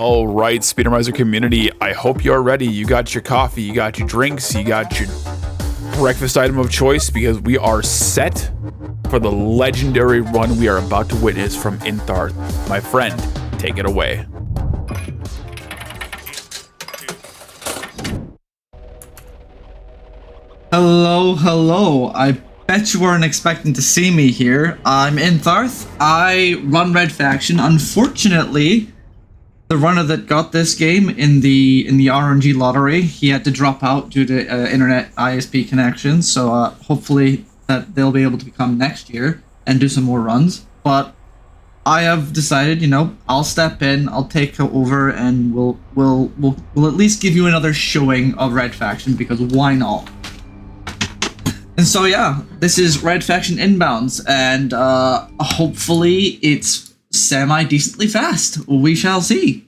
All right, Speedromizer community, I hope you're ready. You got your coffee, you got your drinks, you got your breakfast item of choice, because we are set for the legendary run we are about to witness from Intharth. My friend, take it away. Hello. I bet you weren't expecting to see me here. I'm Intharth. I run Red Faction. Unfortunately, the runner that got this game in the RNG lottery, he had to drop out due to internet ISP connections. So hopefully that they'll be able to come next year and do some more runs. But I have decided, I'll step in, I'll take over, and we'll at least give you another showing of Red Faction, because why not? And so yeah, this is Red Faction Inbounds, and hopefully it's semi-decently fast. We shall see.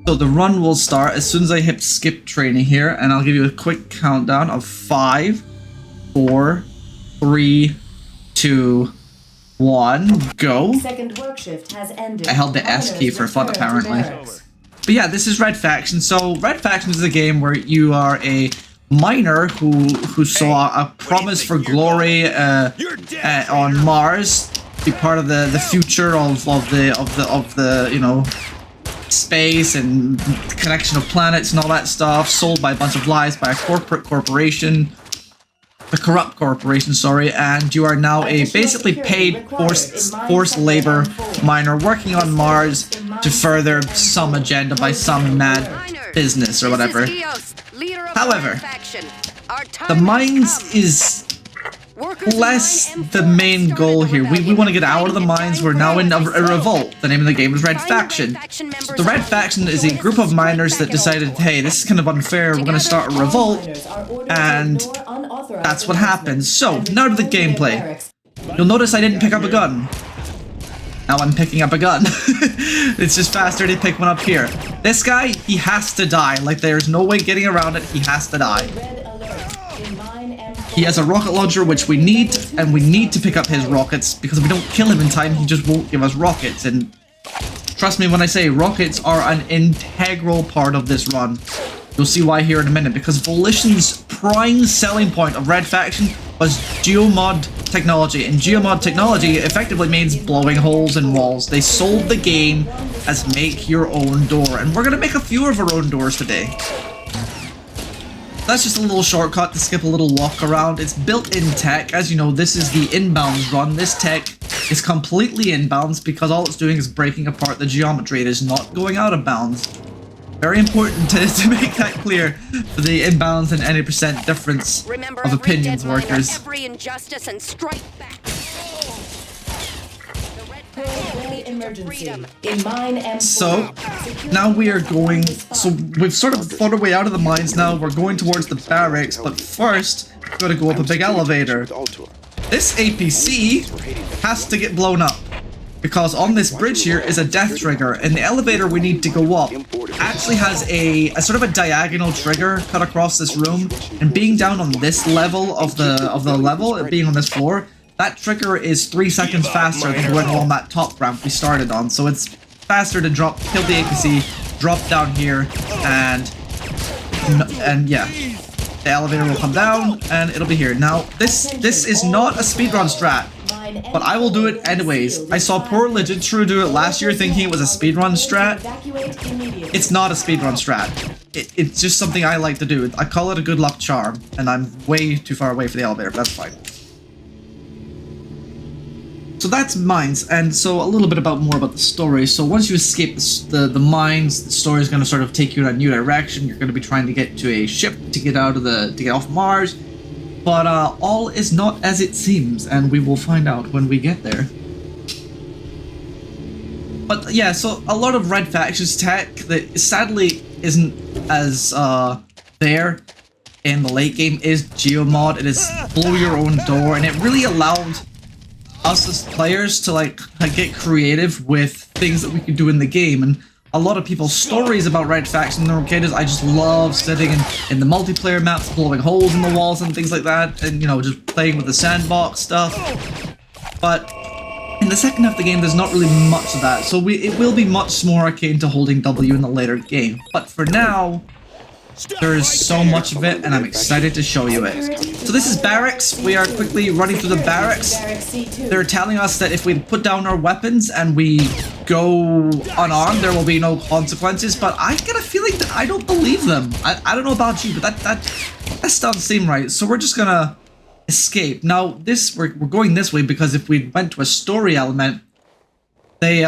So the run will start as soon as I hit skip training here, and I'll give you a quick countdown of 5, 4, 3, 2, 1, go. Second work shift has ended. I held the S key for fun, apparently. But yeah, this is Red Faction. So Red Faction is a game where you are a miner who saw a promise for glory on Mars, be part of the future of the space and connection of planets and all that stuff, sold by a bunch of lies by a corporation, a corrupt corporation, sorry, and you are now a basically paid forced labor miner working on Mars to further some agenda by some mad business or whatever. However, the mines is less the main goal here. We want to get out of the mines. We're now in a revolt. The name of the game is Red Faction. So the Red Faction is a group of miners that decided, hey, this is kind of unfair, we're going to start a revolt, and that's what happens. So, now to the gameplay. You'll notice I didn't pick up a gun. Now I'm picking up a gun. It's just faster to pick one up here. This guy, he has to die. Like, there's no way getting around it. He has to die. He has a rocket launcher, which we need, and we need to pick up his rockets, because if we don't kill him in time, he just won't give us rockets. And trust me when I say rockets are an integral part of this run. You'll see why here in a minute, because Volition's prime selling point of Red Faction was geomod technology, and geomod technology effectively means blowing holes in walls. They sold the game as make your own door, and we're gonna make a few of our own doors today. That's just a little shortcut to skip a little walk around. It's built-in tech. As you know, this is the inbounds run. This tech is completely inbounds because all it's doing is breaking apart the geometry. It is not going out of bounds. Very important to make that clear for the inbounds and any % difference of opinions workers. Every injustice and strike back. So now we are going, so we've sort of fought our way out of the mines now. We're going towards the barracks, but first we've got to go up a big elevator. This APC has to get blown up, because on this bridge here is a death trigger, and the elevator we need to go up actually has a sort of a diagonal trigger cut across this room, and being down on this level of the level, being on this floor, that trigger is 3 seconds faster than going along that top ramp we started on. So it's faster to kill the APC, drop down here, and yeah, the elevator will come down and it'll be here. Now this is not a speedrun strat, but I will do it anyways. I saw poor Legit True do it last year thinking it was a speedrun strat. It's not a speedrun strat. It's just something I like to do. I call it a good luck charm, and I'm way too far away for the elevator, but that's fine. So that's mines, and so a little bit more about the story. So once you escape the mines, the story is going to sort of take you in a new direction. You're going to be trying to get to a ship to get off Mars. But all is not as it seems, and we will find out when we get there. But yeah, so a lot of Red Faction's tech that sadly isn't as there in the late game is geomod. It is blow your own door, and it really allowed us as players to like get creative with things that we could do in the game. And a lot of people's stories about Red Faction in their arcades, I just love sitting in the multiplayer maps, blowing holes in the walls and things like that, and just playing with the sandbox stuff. But in the second half of the game, there's not really much of that, so it will be much more akin to holding W in the later game. But for now, there's so much of it, and I'm excited to show you it. So this is barracks. We are quickly running through the barracks. They're telling us that if we put down our weapons and we go unarmed, there will be no consequences, but I get a feeling that I don't believe them. I don't know about you, but that doesn't seem right. So we're just gonna escape. Now, we're going this way because if we went to a story element, they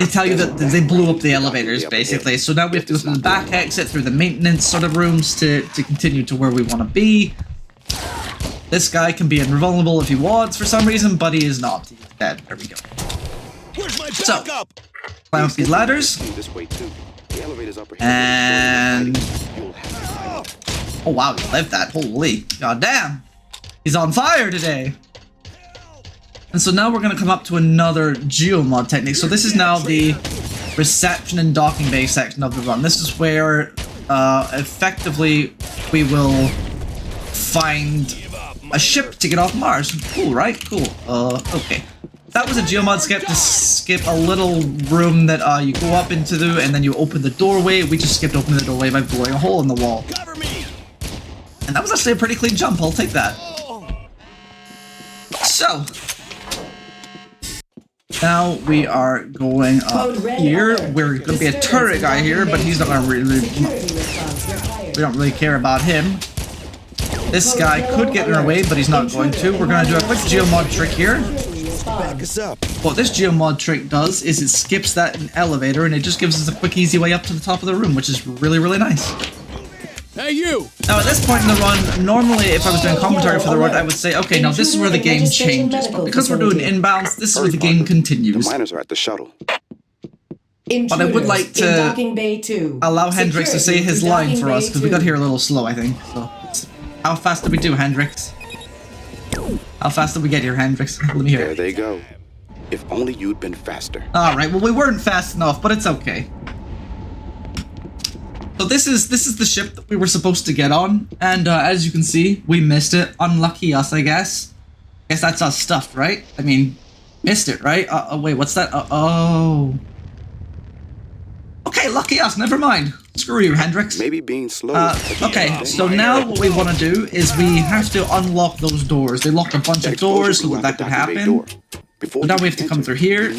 tell you that they blew up the elevators, basically. So now we have to go through the back exit, through the maintenance sort of rooms to continue to where we want to be. This guy can be invulnerable if he wants for some reason, but he is not. He's dead. There we go. So, climb up these ladders. And... oh wow, he lived that. Holy. God damn. He's on fire today. And so now we're going to come up to another geomod technique. So this is now the reception and docking bay section of the run. This is where effectively we will find a ship to get off Mars. Cool, right? Cool. Okay. That was a geomod skip to skip a little room that you go up into and then you open the doorway. We just skipped opening the doorway by blowing a hole in the wall. And that was actually a pretty clean jump. I'll take that. So... now we are going up here. We're going to be a turret guy here, but he's not going to really... we don't really care about him. This guy could get in our way, but he's not going to. We're going to do a quick geomod trick here. What this geomod trick does is it skips that elevator, and it just gives us a quick, easy way up to the top of the room, which is really, really nice. Hey, you! Now, at this point in the run, normally if I was doing commentary for the run, I would say, okay, now this is where the game changes. But because we're doing inbounds, this is where the game continues. The miners are at the shuttle. But I would like to allow Hendrix to say his line for us, because we got here a little slow, I think. So, how fast did we do, Hendrix? How fast did we get here, Hendrix? Let me hear There it. they go. If only you'd been faster. Alright, well, we weren't fast enough, but it's okay. So this is the ship that we were supposed to get on, and as you can see, we missed it. Unlucky us, I guess. I guess that's us stuffed, right? I mean, missed it, right? Wait, what's that? Oh. Okay, lucky us, never mind. Screw you, Hendrix. Maybe being slow. Okay, so now what we want to do is we have to unlock those doors. They locked a bunch of doors so that could happen. So now we have to come through here,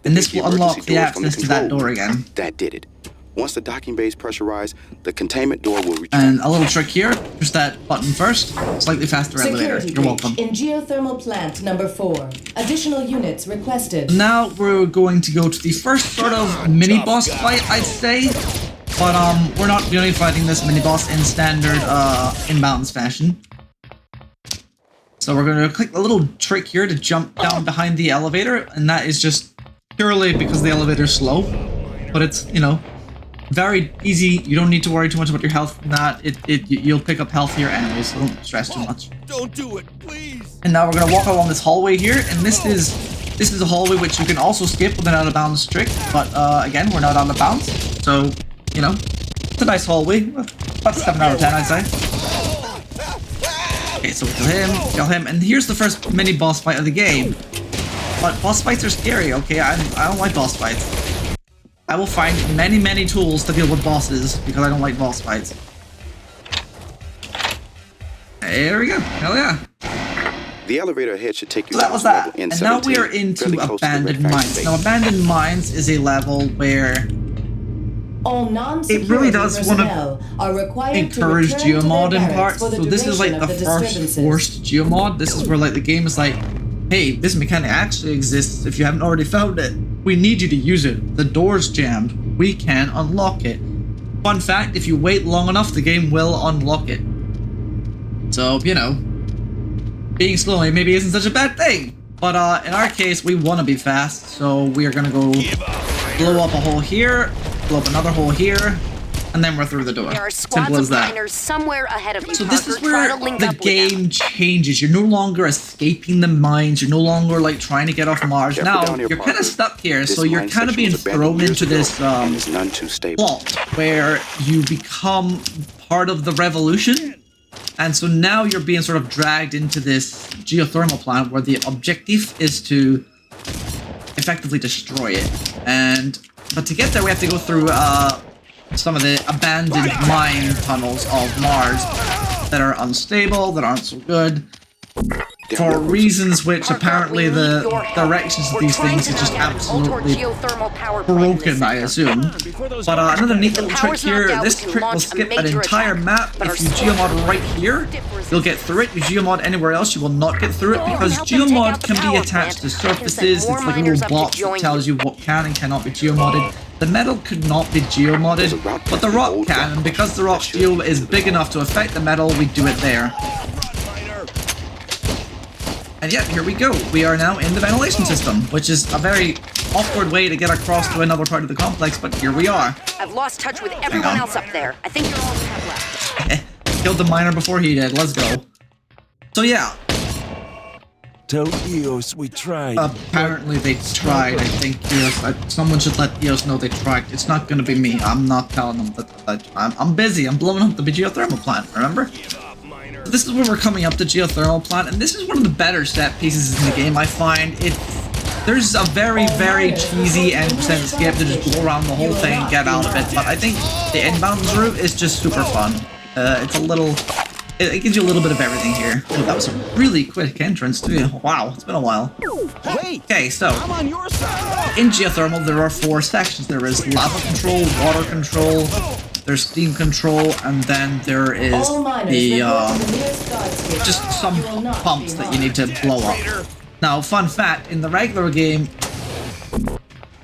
and this will unlock the access to that door again. That did it. Once the docking bay is pressurized, the containment door will retract. And a little trick here, push that button first, slightly faster elevator. You're welcome. In geothermal plant number 4. Additional units requested. Now we're going to go to the first sort of mini-boss fight, I'd say. But we're not really fighting this mini-boss in standard inbounds fashion. So we're going to click a little trick here to jump down behind the elevator, and that is just purely because the elevator's slow. But it's, you know, very easy. You don't need to worry too much about your health. You'll pick up health here anyway, so don't stress too much. Don't do it, please. And now we're gonna walk along this hallway here, and this is a hallway which you can also skip with an out of bounds trick. But again, we're not out of bounds, so you know, it's a nice hallway. About 7 out of 10, I'd say. Okay, so we kill him, and here's the first mini boss fight of the game. But boss fights are scary. Okay, I don't like boss fights. I will find many, many tools to deal with bosses because I don't like boss fights. There we go. Hell yeah. The elevator ahead should take you So that was that. And now we are into Abandoned Mines. Now, Abandoned Mines is a level where All it really does want to encourage geomod in parts. So this is like the first forced geomod. This is where like the game is like, hey, this mechanic actually exists if you haven't already found it. We need you to use it. The door's jammed. We can unlock it. Fun fact, if you wait long enough, the game will unlock it. So, you know, being slow maybe isn't such a bad thing. But in our case, we want to be fast, so we are going to go blow up a hole here, blow up another hole here, and then we're through the door. There are squads Simple as of that. miners somewhere ahead of you. So this is Parker. where Try to link the up with game them. changes. You're no longer escaping the mines. You're no longer like trying to get off Mars. Careful Now down here, you're kind Parker. of stuck here, This so you're mine kind of section being was abandoned thrown years into ago this and is none too stable. plot where you become part of the revolution, and so now you're being sort of dragged into this geothermal plant where the objective is to effectively destroy it. But to get there, we have to go through some of the abandoned mine tunnels of Mars that are unstable, that aren't so good, for reasons which apparently the directions of these things is just absolutely broken, I assume. But another neat little trick here, this trick will skip an entire map. If you geomod right here, you'll get through it. You geomod anywhere else, you will not get through it, because geomod can be attached to surfaces. It's like a little box that tells you what can and cannot be geomodded. The metal could not be geomodded, but the rock can, and because the rock steel is big enough to affect the metal, we do it there. And yep, here we go. We are now in the ventilation system, which is a very awkward way to get across to another part of the complex, but here we are. I've lost touch with everyone else up there. I think you're all we have left. Killed the miner before he did. Let's go. So yeah. Tell Eos we tried. Apparently they tried. I think Eos. Someone should let Eos know they tried. It's not gonna be me. I'm not telling them that. I'm busy. I'm blowing up the geothermal plant. Remember? This is where we're coming up to geothermal plant, and this is one of the better set pieces in the game. I find there's a very, very cheesy end percent skip to just go around the whole thing and get out of it. But I think the inbounds route is just super fun. It's a little. It gives you a little bit of everything here. Oh, that was a really quick entrance too. Wow, it's been a while. Okay, so in geothermal there are 4 sections. There is lava control, water control, there's steam control, and then there is the just some pumps that you need to blow up. Now, fun fact: in the regular game,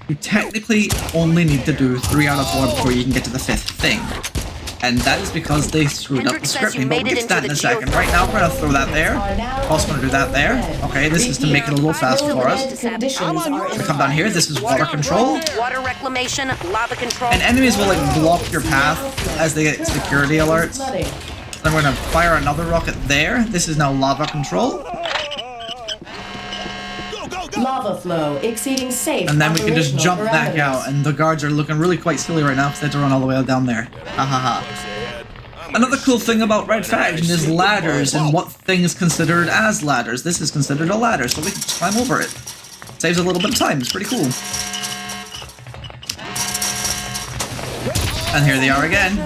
you technically only need to do 3 out of 4 before you can get to the 5th thing. And that is because they screwed up the scripting, but we'll get to that in a second. Right now, we're going to throw that there. Also going to do that there. Okay, this is to make it a little faster for us. Come down here, this is water control. Water reclamation, lava control. And enemies will like block your path as they get security alerts. Then we're going to fire another rocket there. This is now lava control. Lava flow exceeding safe. And then we can just jump back parameters. out, and the guards are looking really quite silly right now because they have to run all the way down there. Ha. Another cool thing about Red Faction is ladders and what things considered as ladders. This is considered a ladder, so we can just climb over it. Saves a little bit of time. It's pretty cool. And here they are again.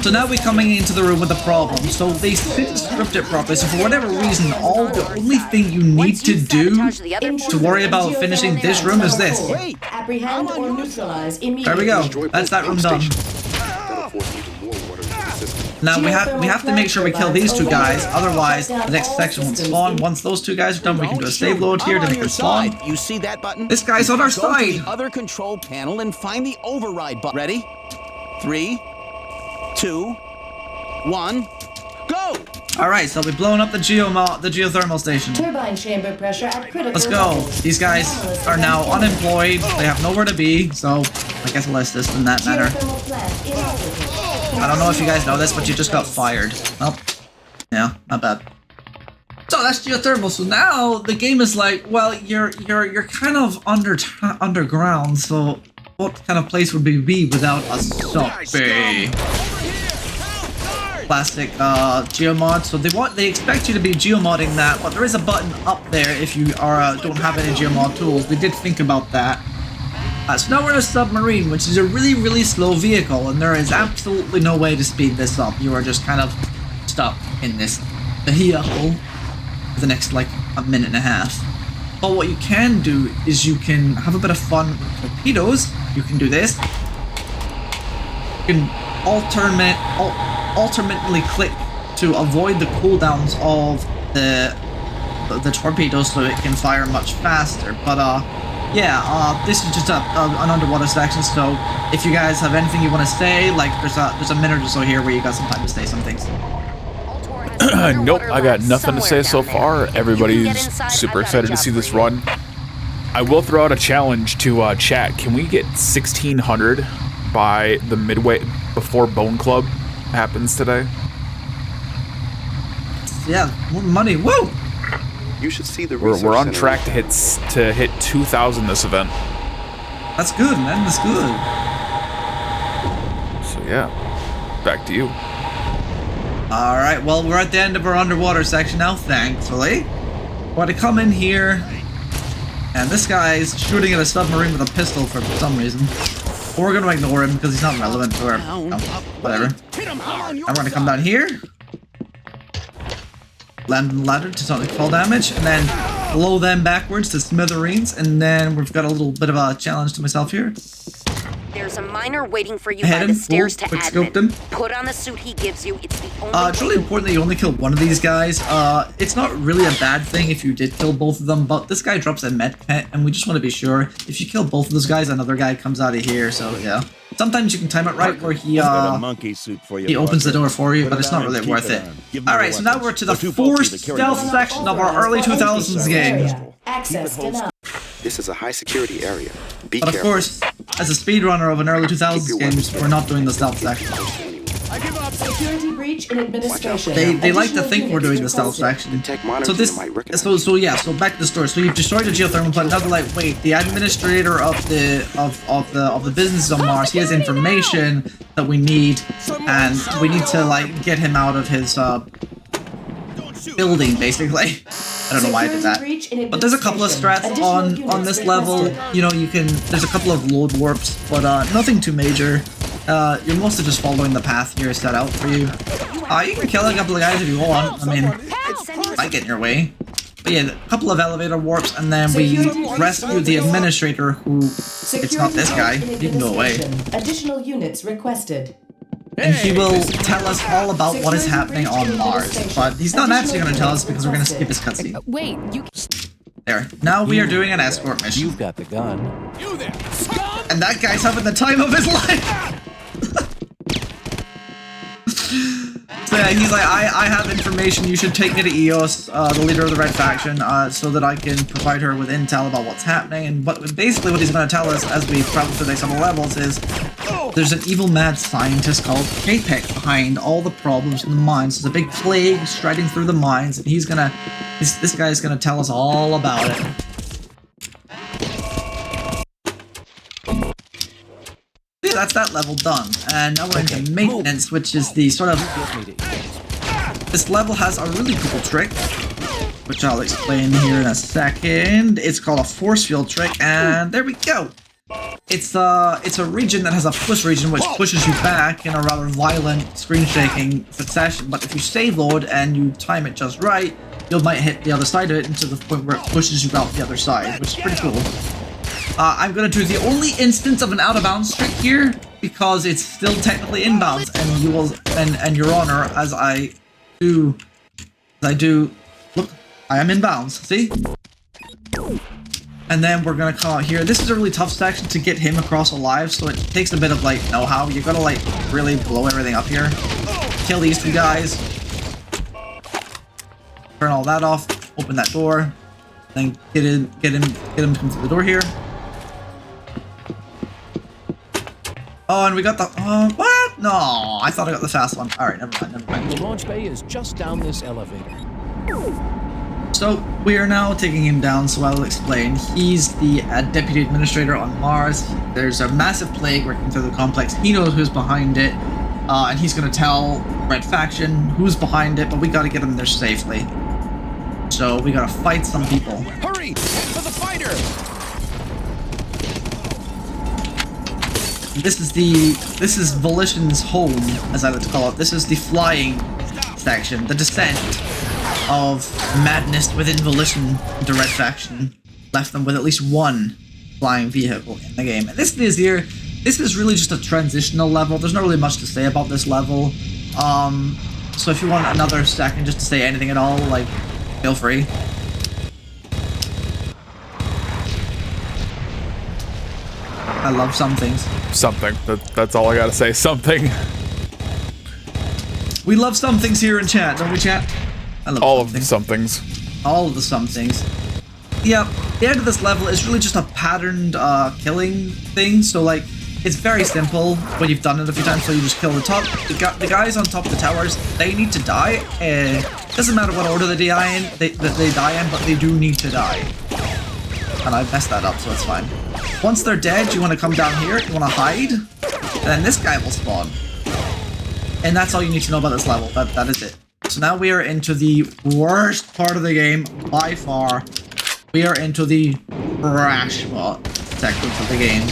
So now we're coming into the room with the problem. So they didn't script it properly, so for whatever reason, the only thing you need to do to worry about finishing this room is this. Apprehend or neutralize immediately. There we go. That's that room done. Now we have to make sure we kill these 2 guys, otherwise the next section won't spawn. Once those 2 guys are done, we can do a save load here to make them spawn. You see that button? This guy's on our Go to side. the other control panel and find the override button. Ready? 3, 2, 1, go! Alright, so we've blown up the geothermal station. Turbine chamber pressure at critical Let's go. levels. These guys are now unemployed. They have nowhere to be, so I guess less this than that matter. Geothermal plant inoperable. I don't know if you guys know this, but you just got fired. Well, yeah, not bad. So that's geothermal. So now the game is like, well, you're kind of underground. So what kind of place would we be without a zombie? Classic geomod. So they expect you to be geomodding that, but there is a button up there if you don't have any geomod tools. We did think about that. So now we're in a submarine, which is a really, really slow vehicle, and there is absolutely no way to speed this up. You are just kind of stuck in this vehicle for the next, like, a minute and a half. But what you can do is you can have a bit of fun with torpedoes. You can do this. You can alternately click to avoid the cooldowns of the torpedoes so it can fire much faster. But, yeah, this is just an underwater section, so if you guys have anything you want to say, like, there's a minute or so here where you got some time to say some things. Nope, I got nothing to say so far. Everybody's super excited to see this run. I will throw out a challenge to chat. Can we get 1600 by the midway before Bone Club happens today? Yeah, more money, woo! You should see the We're on track to hit 2,000 this event. That's good, man. That's good. So yeah, back to you. All right. Well, we're at the end of our underwater section now, thankfully. We're to come in here And this guy's shooting at a submarine with a pistol for some reason. But we're gonna ignore him because he's not relevant to our... No, whatever. And we're gonna come down here. Land on the ladder to something fall damage. And then blow them backwards to smithereens. And then we've got a little bit of a challenge to myself here. There's a miner waiting for you Hit by him. the stairs to Quick scoped admin. him. Put on the suit he gives you. It's the only It's really important that you only kill one of these guys. It's not really a bad thing if you did kill both of them, but this guy drops a med kit, and we just want to be sure. If you kill both of those guys, another guy comes out of here, so yeah. Sometimes you can time it right where he monkey suit for you, he opens the Parker. door for you, Put but it it's on not and really keep worth it it. on. Give me Alright, the so now weapons. we're to the They're too bulky fourth to carry stealth them. section of our early 2000s game. Access denied. This is a high security area. Be But of careful. course, as a speedrunner of an early 2000s game, we're not doing the stealth section. I give up. Security breach in administration. They like to Additional think we're doing the units stealth requested. section. Tech So monitors this, might recognize. so back to the story. So you've destroyed the geothermal plant. Now they're like, wait, the administrator of the businesses on Mars, he has information that we need, and we need to like get him out of his building, basically. I don't know why I did that. But there's a couple of strats on this level. You know, you can. There's a couple of load warps, but nothing too major. You're mostly just following the path here set out for you. You can kill a couple of guys if you want. I mean, might get in your way. But yeah, a couple of elevator warps, and then we rescue the administrator who... It's not this guy. He can go away. Additional units requested. And he will tell us all about what is happening on Mars. But he's not actually going to tell us because we're going to skip his cutscene. Wait, you... There. Now we are doing an escort mission. You've got the gun. You there, scum! And that guy's having the time of his life! So yeah, he's like, I have information, you should take me to EOS, the leader of the Red Faction, so that I can provide her with intel about what's happening. And basically what he's going to tell us as we travel through the next couple levels is there's an evil mad scientist called Apex behind all the problems in the mines. There's a big plague striding through the mines, and this guy's gonna tell us all about it. Yeah, that's that level done. And now we're into maintenance, which is the sort of... This level has a really cool trick, which I'll explain here in a second. It's called a force field trick, and there we go. It's a region that has a push region which pushes you back in a rather violent screen shaking succession, but if you save load and you time it just right, you might hit the other side of it into the point where it pushes you out the other side, which is pretty cool. I'm gonna do the only instance of an out of bounds trick here because it's still technically inbounds, and you will, and Your Honor, as I do, look, I am inbounds. See? And then we're gonna come out here. This is a really tough section to get him across alive, so it takes a bit of like know-how. You gotta like really blow everything up here. Kill these two guys. Turn all that off. Open that door. Then get him to come through the door here. Oh, and we got the what? No, I thought I got the fast one. All right, never mind. The launch bay is just down this elevator. So we are now taking him down, so I'll explain. He's the deputy administrator on Mars. There's a massive plague working through the complex. He knows who's behind it, and he's gonna tell Red Faction who's behind it, but we gotta get him there safely. So we gotta fight some people. Hurry! For the fighter! This is Volition's home, as I like to call it. This is the flying section, the descent of madness within Volition. The Red Faction left them with at least one flying vehicle in the game. And this is really just a transitional level. There's not really much to say about this level. So if you want another second just to say anything at all, like, feel free. I love some things. Something. That's all I gotta say. Something. We love some things here in chat, don't we, chat? I love All of the somethings. All of the somethings. Yeah, the end of this level is really just a patterned killing thing. So like, it's very simple when you've done it a few times. So you just kill the top. The guys on top of the towers, they need to die. Doesn't matter what order they die in, they die in, but they do need to die. And I messed that up, so it's fine. Once they're dead, you want to come down here, you want to hide, and then this guy will spawn. And that's all you need to know about this level. That is it. So now we are into the worst part of the game by far, we are into the crash bot section of the game.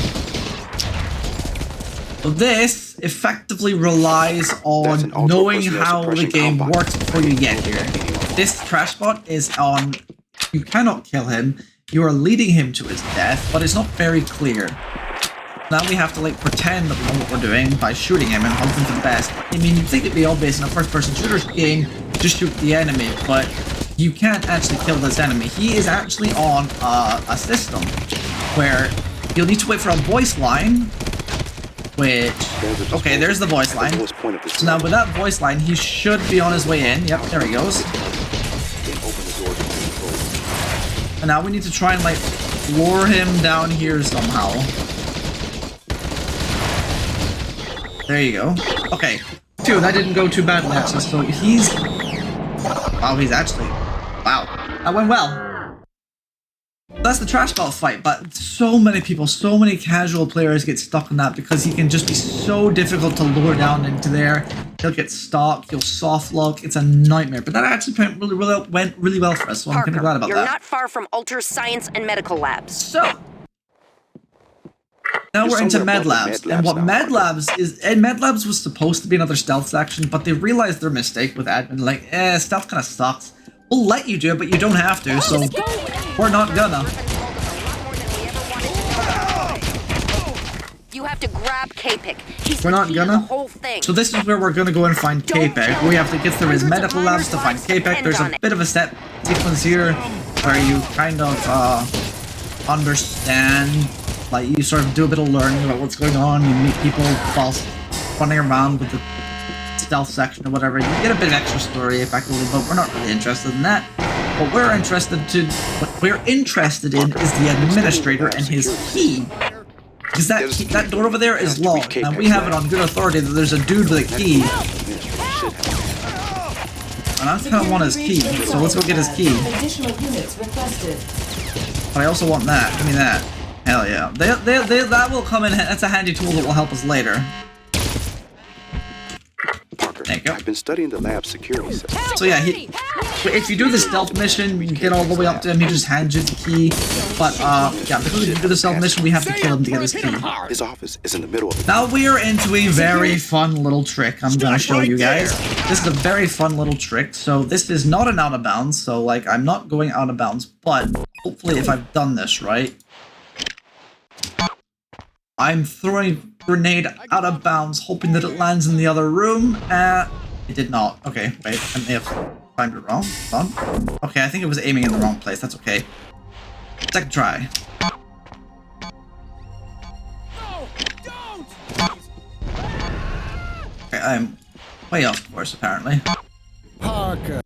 So this effectively relies on knowing how the game works before you get here. This crash bot is on, you cannot kill him, you are leading him to his death, but it's not very clear. Now we have to like pretend that we know what we're doing by shooting him and hoping for the best. I mean, you'd think it'd be obvious in a first-person shooter game, just shoot the enemy, but you can't actually kill this enemy. He is actually on a system where you'll need to wait for a voice line, which, okay, there's the voice line. So now with that voice line, he should be on his way in. Yep, there he goes. And now we need to try and like lure him down here somehow. There you go. Okay. Dude, that didn't go too badly actually. So he's... Wow, he's actually... Wow. That went well. That's the trash bot fight, but so many people, so many casual players get stuck on that because he can just be so difficult to lure down into there. He'll get stuck, he'll soft lock, it's a nightmare. But that actually went really well for us, so I'm kind of glad about that. You're not far from Alter's science and medical labs. So, now we're into Med Labs, and what Med Labs is, and Med Labs was supposed to be another stealth section, but they realized their mistake with admin, like, stealth kind of sucks. We'll let you do it, but you don't have to, so we're not gonna. You have to grab K-Pick. We're not gonna. So this is where we're gonna go and find K-Pick. We have to get through his medical labs to find K-Pick. There's a bit of a set sequence here where you kind of understand, like you sort of do a bit of learning about what's going on. You meet people whilst running around with the stealth section or whatever. You get a bit of extra story effectively, but we're not really interested in that. What we're interested in is the administrator and his key. Because that door over there is locked. Now we have it on good authority that there's a dude with a key. And I kind of want his key, so let's go get his key. But I also want that. Give me that. Hell yeah. That will come in. That's a handy tool that will help us later. There you go. I've been studying the lab security system. So yeah, if you do the stealth mission, you get all the way up to him, he just hands you the key. But yeah, because if you do the stealth mission, we have to kill him to get his key. His office is in the middle of it. Now we are into a very fun little trick I'm gonna show you guys. This is a very fun little trick. So this is not an out of bounds, so like I'm not going out of bounds, but hopefully if I've done this right, I'm throwing a grenade out of bounds, hoping that it lands in the other room. It did not. Okay, wait, I may have timed it wrong. Hold on. Okay, I think it was aiming in the wrong place. That's okay. Second try. Okay, I'm way off course apparently.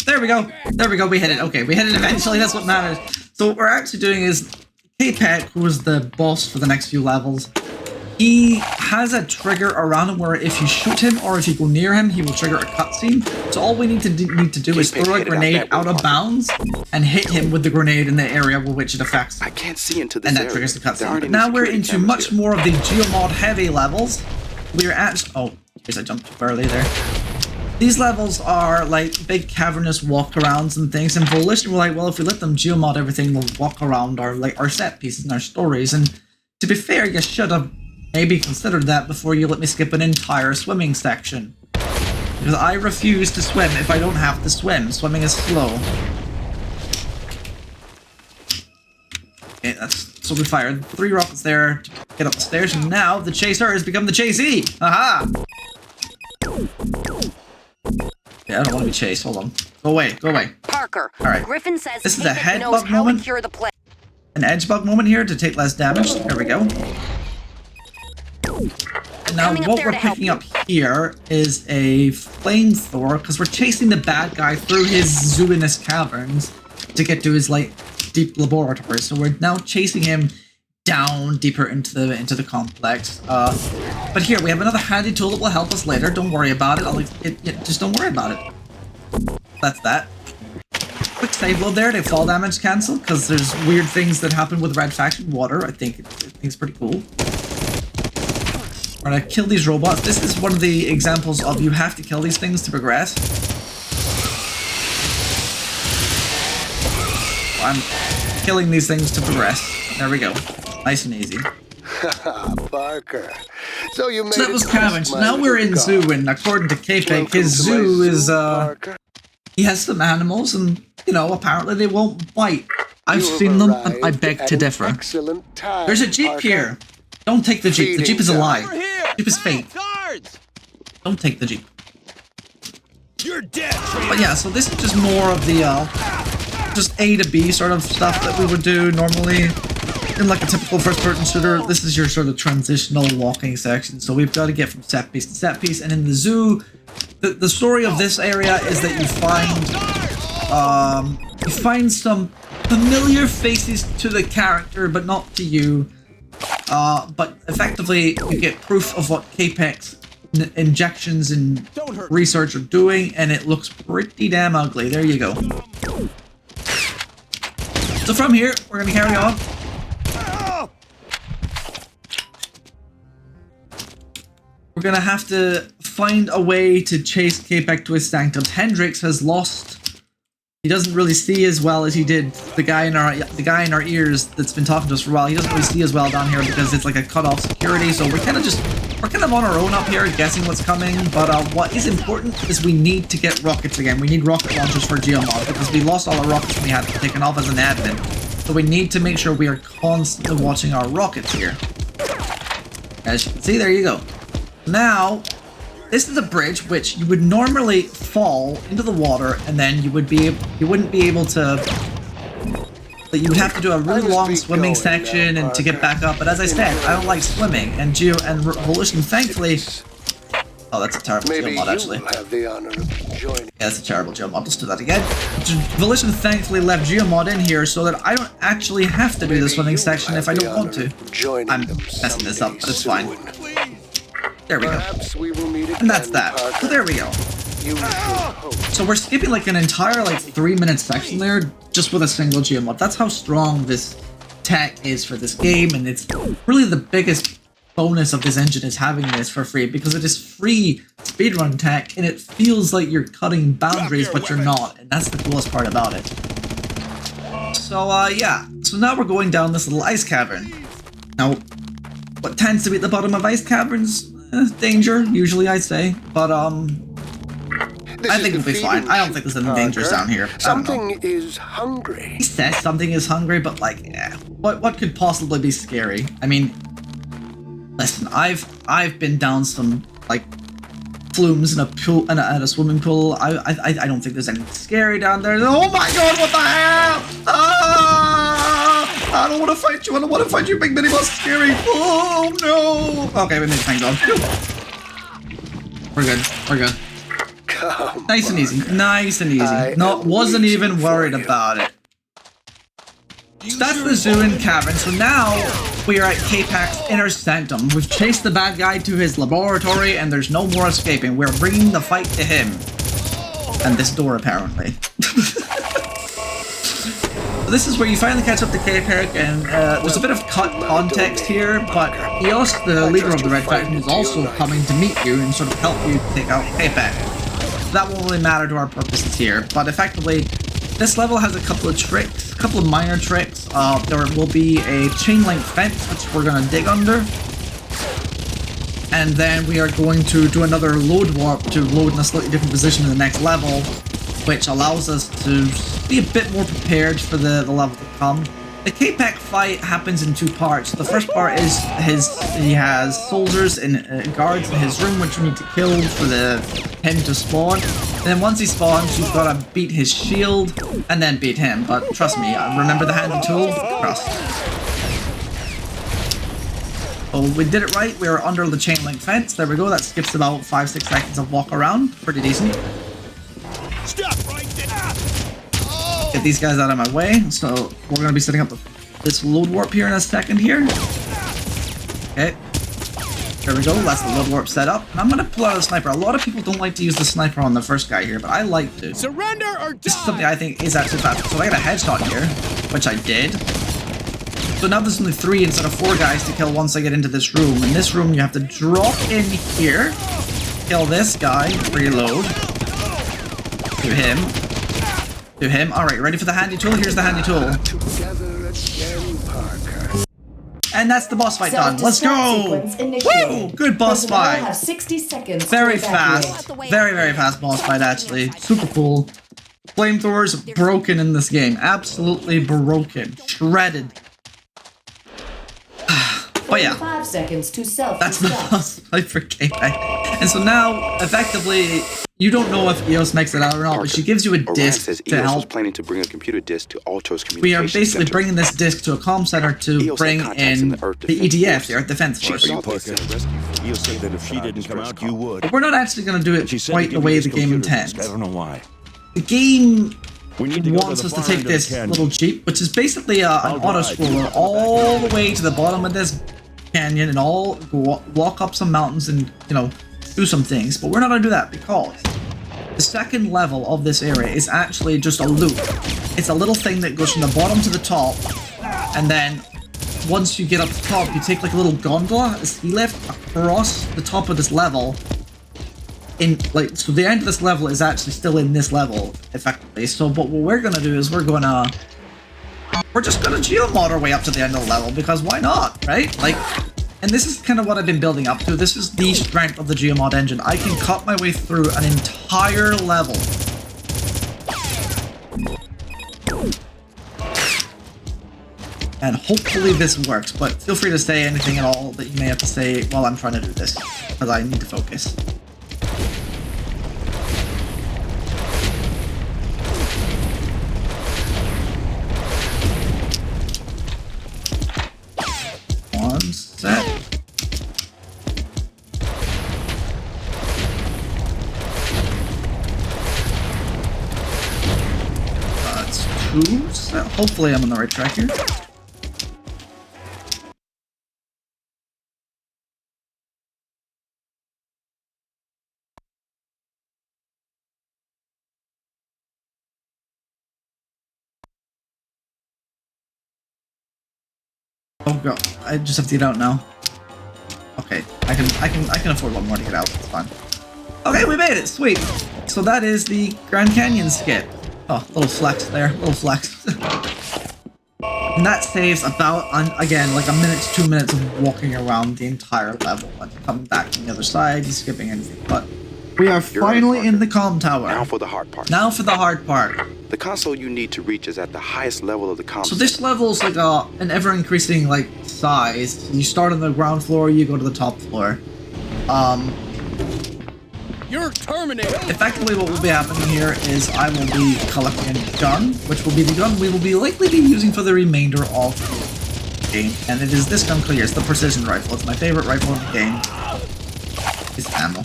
There we go. There we go. We hit it. Okay, we hit it eventually. That's what matters. So what we're actually doing is K-Pet, who is the boss for the next few levels, he has a trigger around him where if you shoot him or if you go near him, he will trigger a cutscene. So all we need to do is throw a grenade out of bounds and hit him with the grenade in the area with which it affects. I can't see into this and that triggers the cutscene. But now we're into much more of the geomod heavy levels. We're at... Oh, jeez, I jumped too early there. These levels are like big cavernous walkarounds and things, and Volition were like, well, if we let them geomod everything, they'll walk around our set pieces and our stories. And to be fair, you should have maybe considered that before you let me skip an entire swimming section. Because I refuse to swim if I don't have to swim. Swimming is slow. Okay, so we fired 3 rockets there to get up the stairs, and now the chaser has become the chasee! Aha! Yeah, I don't want to be chased. Hold on. Go away. Go away. Parker. All right. Griffin says this is a head bug moment. An edge bug moment here to take less damage. There we go. And now what we're picking up here is a flamethrower because we're chasing the bad guy through his zooinous caverns to get to his like deep laboratory. So we're now chasing him down deeper into the complex. But here we have another handy tool that will help us later. Don't worry about it. Just don't worry about it. That's that. Quick save load there to fall damage cancel because there's weird things that happen with Red Faction water. I think it's pretty cool. We're gonna kill these robots. This is one of the examples of you have to kill these things to progress. killing these things to progress. There we go. Nice and easy. Parker. So you made So that was Cavern. So now we're in zoo, and according to K-Peg, his zoo is, he has some animals, and, you know, apparently they won't bite. I've seen them, and I beg to differ. There's a Jeep here. Don't take the Jeep. The Jeep is a lie. The Jeep is fake. Don't take the Jeep. You're dead. But yeah, so this is just more of the, just A to B sort of stuff that we would do normally. In like a typical first-person shooter, this is your sort of transitional walking section. So we've got to get from set piece to set piece. And in the zoo, the story of this area is that you find some familiar faces to the character, but not to you. But effectively, you get proof of what K-Peg's injections and research are doing, and it looks pretty damn ugly. There you go. So from here, we're gonna carry on. We're gonna have to find a way to chase K-Peg to his sanctums. Hendrix has lost. He doesn't really see as well as he did. The guy in our ears that's been talking to us for a while. He doesn't really see as well down here because it's like a cut-off security. So we're kind of on our own up here, guessing what's coming. But what is important is we need to get rockets again. We need rocket launchers for Geomod because we lost all our rockets we had taken off as an admin. So we need to make sure we are constantly watching our rockets here. As you can see, there you go. Now, this is a bridge which you would normally fall into the water, and then you wouldn't be able to. But you would have to do a really long swimming section and to get back up. But as I said, I don't like swimming, and Volition, thankfully. Oh, that's a terrible Geomod, actually. Yeah, that's a terrible Geomod. Let's do that again. Volition thankfully left Geomod in here so that I don't actually have to do the swimming section if I don't want to. I'm messing this up, but it's fine. There we go. And that's that. So there we go. So we're skipping like an entire 3-minute section there just with a single Geomod. That's how strong this tech is for this game, and it's really the biggest bonus of this engine is having this for free because it is free speedrun tech and it feels like you're cutting boundaries but you're not, and that's the coolest part about it. So yeah, so now we're going down this little ice cavern. Now, what tends to be at the bottom of ice caverns? Danger, usually I'd say, but I think it'll be fine. I don't think there's any dangers down here. Something is hungry. He says something is hungry, but what could possibly be scary? I mean, listen, I've been down some flumes in a pool and a swimming pool. I don't think there's anything scary down there. Oh my god, what the hell? I don't want to fight you. I don't want to fight you, big mini boss. Scary. Oh no. Okay, we made things on. We're good. We're good. Nice and easy. Nice and easy. Wasn't even worried about it. So that's the zoo and cavern. So now we are at K-Peg's inner sanctum. We've chased the bad guy to his laboratory and there's no more escaping. We're bringing the fight to him. And this door, apparently. So this is where you finally catch up to K-Peg, and there's a bit of cut context here, but Eos, the leader of the Red Faction, is also coming to meet you and sort of help you take out K-Peg. So that won't really matter to our purposes here, but effectively, this level has a couple of tricks, a couple of minor tricks. There will be a chain link fence, which we're going to dig under. And then we are going to do another load warp to load in a slightly different position in the next level, which allows us to be a bit more prepared for the level to come. The K-Peg fight happens in 2 parts. The first part is he has soldiers and guards in his room which you need to kill for him to spawn. And then once he spawns, you've got to beat his shield and then beat him. But trust me, remember the handy tool? Trust. Oh, we did it right. We are under the chain link fence. There we go. That skips about 5-6 seconds of walk around. Pretty decent. Stop right there. Get these guys out of my way. So we're going to be setting up this load warp here in a second here. Okay. There we go. That's the load warp set up. And I'm going to pull out a sniper. A lot of people don't like to use the sniper on the first guy here, but I like to. Surrender or die. This is something I think is actually fast. So I got a headshot here, which I did. So now there's only 3 instead of 4 guys to kill once I get into this room. In this room, you have to drop in here, kill this guy, reload. To him. Alright, ready for the handy tool? Here's the handy tool. And that's the boss fight done. Let's go! Woo! Good boss fight. Have 60 seconds. Very fast. Very, very fast boss fight, actually. Super cool. Flamethrowers broken in this game. Absolutely broken. Shredded. But yeah. 5 seconds to self. That's the boss fight for K.I. And so now, effectively, you don't know if EOS makes it out or not, but she gives you a disc says to EOS was help. planning to bring a computer disc to Alto's communication We are basically center. bringing this disc to a comm center to EOS bring had contacts in in the Earth the Defense EDF, Force. the Earth Defense She Force. saw they sent a rescue force He'll say that if she didn't come out, you would. But we're not actually going to do it She said quite to the give way you the this game computer intends. disc. I don't know why. The game We need to go wants to us the to far take end of this the canyon. little jeep, which is basically an auto scroller all the way to the bottom of this canyon and all go walk up some mountains and, you know, do some things. But we're not going to do that because the second level of this area is actually just a loop. It's a little thing that goes from the bottom to the top, and then once you get up to the top, you take like a little gondola, a ski lift across the top of this level. So the end of this level is actually still in this level, effectively. So, but what we're gonna do is we're just gonna geomod our way up to the end of the level, because why not, right? Like, and this is kind of what I've been building up to. This is the strength of the geomod engine. I can cut my way through an entire level. And hopefully this works, but feel free to say anything at all that you may have to say while I'm trying to do this, because I need to focus. One set. That's two set. Hopefully I'm on the right track here. Oh god, I just have to get out now. Okay, I can afford one more to get out. It's fine. Okay, we made it. Sweet. So that is the Grand Canyon skip. Oh, little flex there. Little flex. And that saves about, again, like a minute to 2 minutes of walking around the entire level and coming back from the other side and skipping anything. But we are finally in the comm tower. Now for the hard part. Now for the hard part. The console you need to reach is at the highest level of the comm So this level is like an ever-increasing like size. You start on the ground floor, you go to the top floor. You're terminated. Effectively, what will be happening here is I will be collecting a gun, which will be the gun we will be likely be using for the remainder of the game. And it is this gun clear. It's the precision rifle. It's my favorite rifle in the game. It's ammo.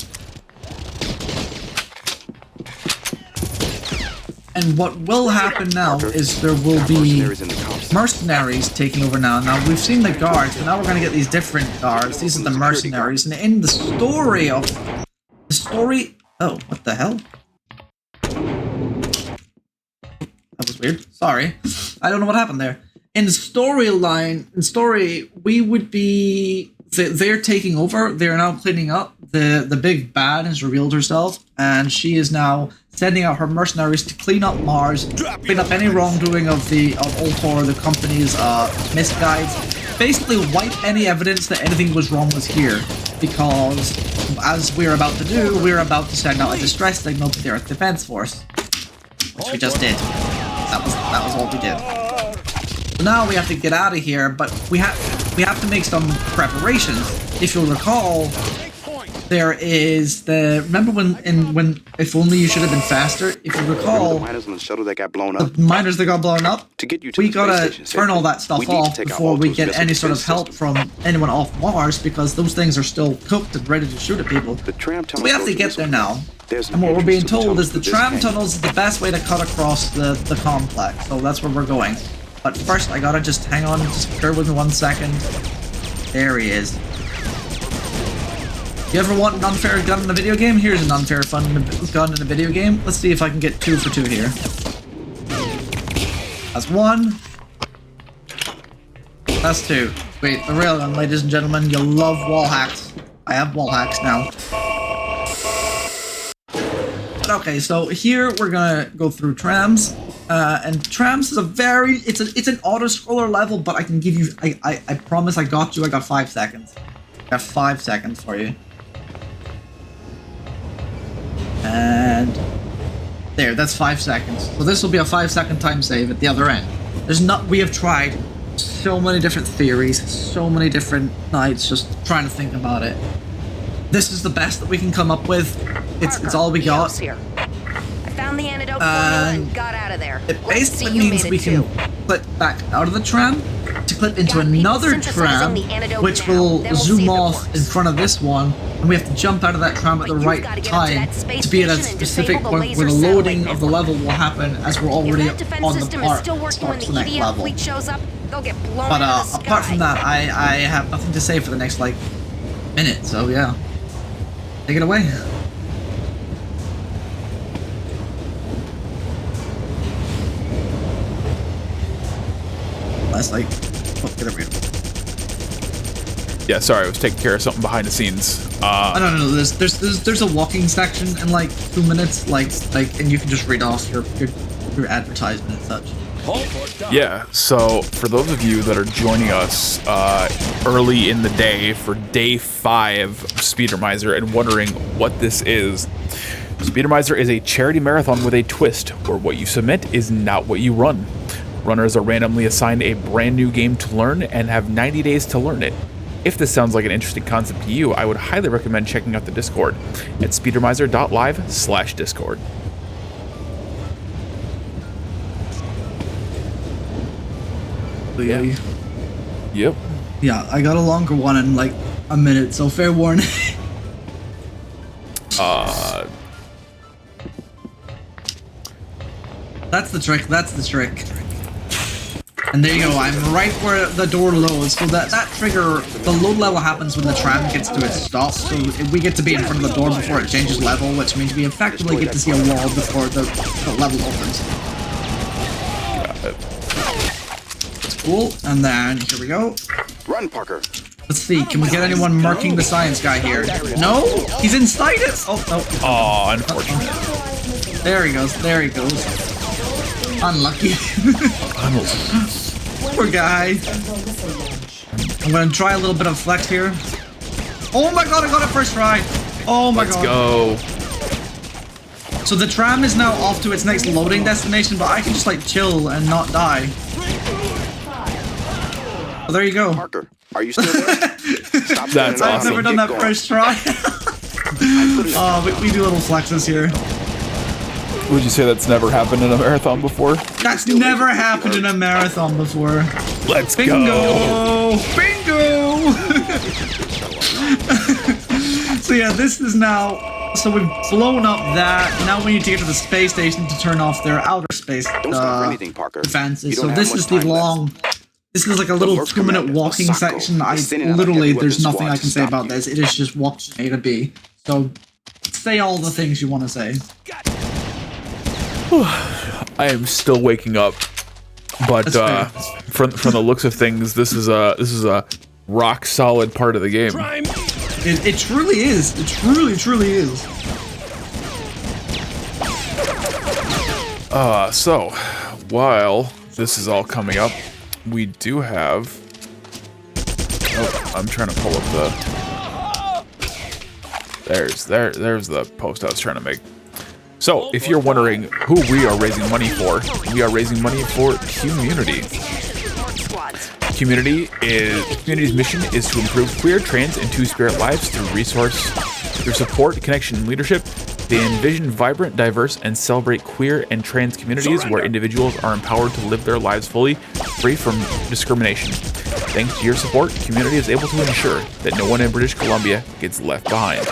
And what will happen now is there will be mercenaries taking over now. Now, we've seen the guards, but now we're going to get these different guards. These are the mercenaries. And in the story of... Oh, what the hell? That was weird. Sorry. I don't know what happened there. In story, we would be... They're taking over. They're now cleaning up. The big bad has revealed herself, and she is now sending out her mercenaries to clean up Mars, clean up any wrongdoing of Ultor, the company's misguides, basically wipe any evidence that anything was wrong was here. Because, as we're about to do, we're about to send out a distress signal to the Earth Defense Force, which we just did. That was what we did. So now we have to get out of here, but we have to make some preparations. If you'll recall, there is remember when If Only You Should Have Been Faster? If you recall, the miners on the shuttle that got blown up. The miners that got blown up. To get you to we the gotta space turn all that stuff off before we get any sort of system. help from anyone off Mars, because those things are still cooked and ready to shoot at people. The tram tunnel. So we have to get there now. And what we're being told is the tram tunnels is the best way to cut across the complex. So that's where we're going. But first, I gotta just hang on, just bear with me 1 second. There he is. You ever want an unfair gun in a video game? Here's an unfair gun in a video game. Let's see if I can get 2 for 2 here. That's 1. That's 2. Wait, the railgun, ladies and gentlemen. You love wall hacks. I have wall hacks now. But okay, so here we're gonna go through trams. And Trams is it's an auto-scroller level, but I can give you, I promise I got you, I got 5 seconds. I got 5 seconds for you. And there, that's 5 seconds. So this will be a 5-second time save at the other end. We have tried so many different theories, so many different nights just trying to think about it. This is the best that we can come up with. It's all we got. Here. I found the antidote formula and got out of there. It basically means we can clip back out of the tram to clip into another tram, which will zoom off in front of this one, and we have to jump out of that tram at the right time to be at a specific point where the loading of the level will happen as we're already on the part that starts the next level. But apart from that, I have nothing to say for the next, like, minute, so yeah. Take it away. That's like, oh, get it real. Yeah, sorry, I was taking care of something behind the scenes. No. There's a walking section in like 2 minutes, like, and you can just read off your advertisement and such. Yeah, so for those of you that are joining us early in the day for day 5 of Speedromizer and wondering what this is, Speedromizer is a charity marathon with a twist, where what you submit is not what you run. Runners are randomly assigned a brand new game to learn and have 90 days to learn it. If this sounds like an interesting concept to you, I would highly recommend checking out the Discord at speedromizer.live/Discord. Yeah. Yep. Yeah, I got a longer one in like a minute, so fair warning. That's the trick, that's the trick. And there you go, I'm right where the door loads, so that trigger, the load level happens when the tram gets to its stop, so we get to be in front of the door before it changes level, which means we effectively get to see a wall before the level opens. That's cool, and then, here we go. Run, Parker. Let's see, can we get anyone marking the science guy here? No? He's inside it? Oh, no. Oh, unfortunate. There he goes, there he goes. Unlucky. Poor guy. I'm gonna try a little bit of flex here. Oh my god, I got it first try. Oh my god. Let's go. So the tram is now off to its next loading destination, but I can just like chill and not die. Oh, there you go. Parker, are you still there? Stop That's awesome. I've never done that first try. Oh, we do little flexes here. Would you say that's never happened in a marathon before? That's never happened in a marathon before. Let's Bingo! go. Bingo! So yeah, this is now... So we've blown up that. Now we need to get to the space station to turn off their outer space defenses. So this is the long... This is like a little 2-minute walking section. Literally, there's nothing I can say about this. It is just walk from A to B. So say all the things you want to say. I am still waking up, but from the looks of things, this is a rock solid part of the game. It truly is. It truly is. So while this is all coming up, we do have. Oh, I'm trying to pull up the. There's the post I was trying to make. So, if you're wondering who we are raising money for, we are raising money for QMUNITY. Community's mission is to improve queer, trans, and two-spirit lives through support, connection, and leadership. They envision vibrant, diverse, and celebrate queer and trans communities where individuals are empowered to live their lives fully, free from discrimination. Thanks to your support, QMUNITY is able to ensure that no one in British Columbia gets left behind.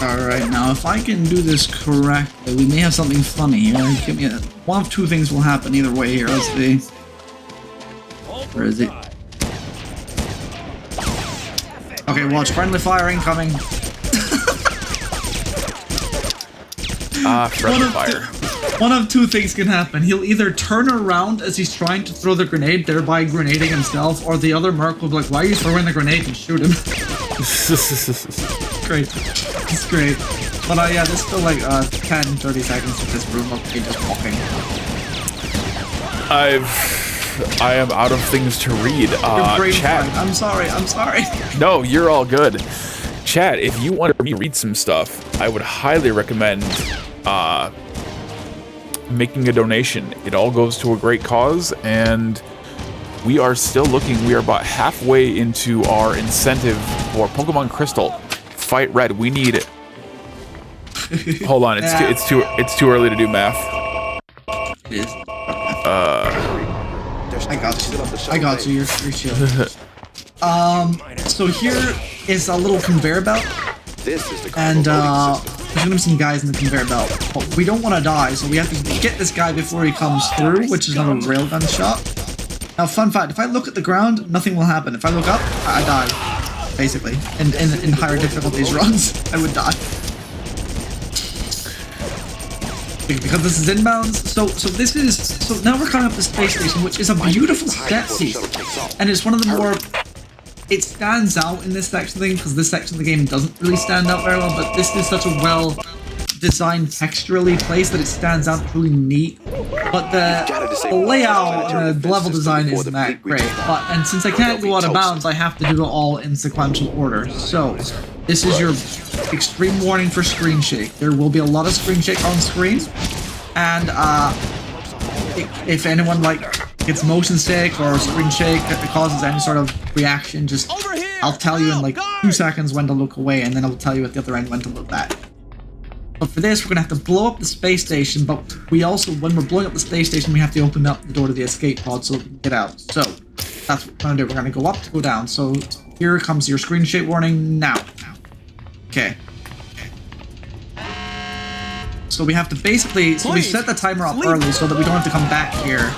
Alright, now if I can do this correctly, we may have something funny here. Give me one of two things will happen either way here. Let's see. Where is it? Okay, watch. Friendly fire incoming. Friendly fire. One of two things can happen. He'll either turn around as he's trying to throw the grenade, thereby grenading himself, or the other merc will be like, why are you throwing the grenade, and shoot him. great. It's great. But yeah, there's still like 10, 30 seconds with this room of me just walking. I am out of things to read. Chat. I'm sorry. No, you're all good. Chat, if you want to read some stuff, I would highly recommend making a donation. It all goes to a great cause, and we are still looking. We are about halfway into our incentive for Pokemon Crystal. Fight Red. We need it. Hold on, it's too early to do math. It is. I got you. You're chill. So here is a little conveyor belt, and there's gonna be some guys in the conveyor belt. But we don't want to die, so we have to get this guy before he comes through, which is another railgun shot. Now, fun fact: if I look at the ground, nothing will happen. If I look up, I die. Basically, in higher difficulties runs, I would die. Because this is inbounds, so now we're coming up to Space Station, which is a beautiful set piece, and it's one of the more, it stands out in this section of the game, because this section of the game doesn't really stand out very well, but this is such a well designed texturally place that it stands out, really neat. But the layout and the level design isn't that great. And since I can't go out of bounds, I have to do it all in sequential order. So this is your extreme warning for screen shake. There will be a lot of screen shake on screen, and if anyone gets motion sick or screen shake that causes any sort of reaction, just I'll tell you in like 2 seconds when to look away, and then I'll tell you at the other end when to look back. But for this, we're going to have to blow up the space station, but we also, when we're blowing up the space station, we have to open up the door to the escape pod so we can get out. So, that's what we're going to do. We're going to go up to go down. So, here comes your screen shake warning now. Okay. So we have to basically, we set the timer up early so that we don't have to come back here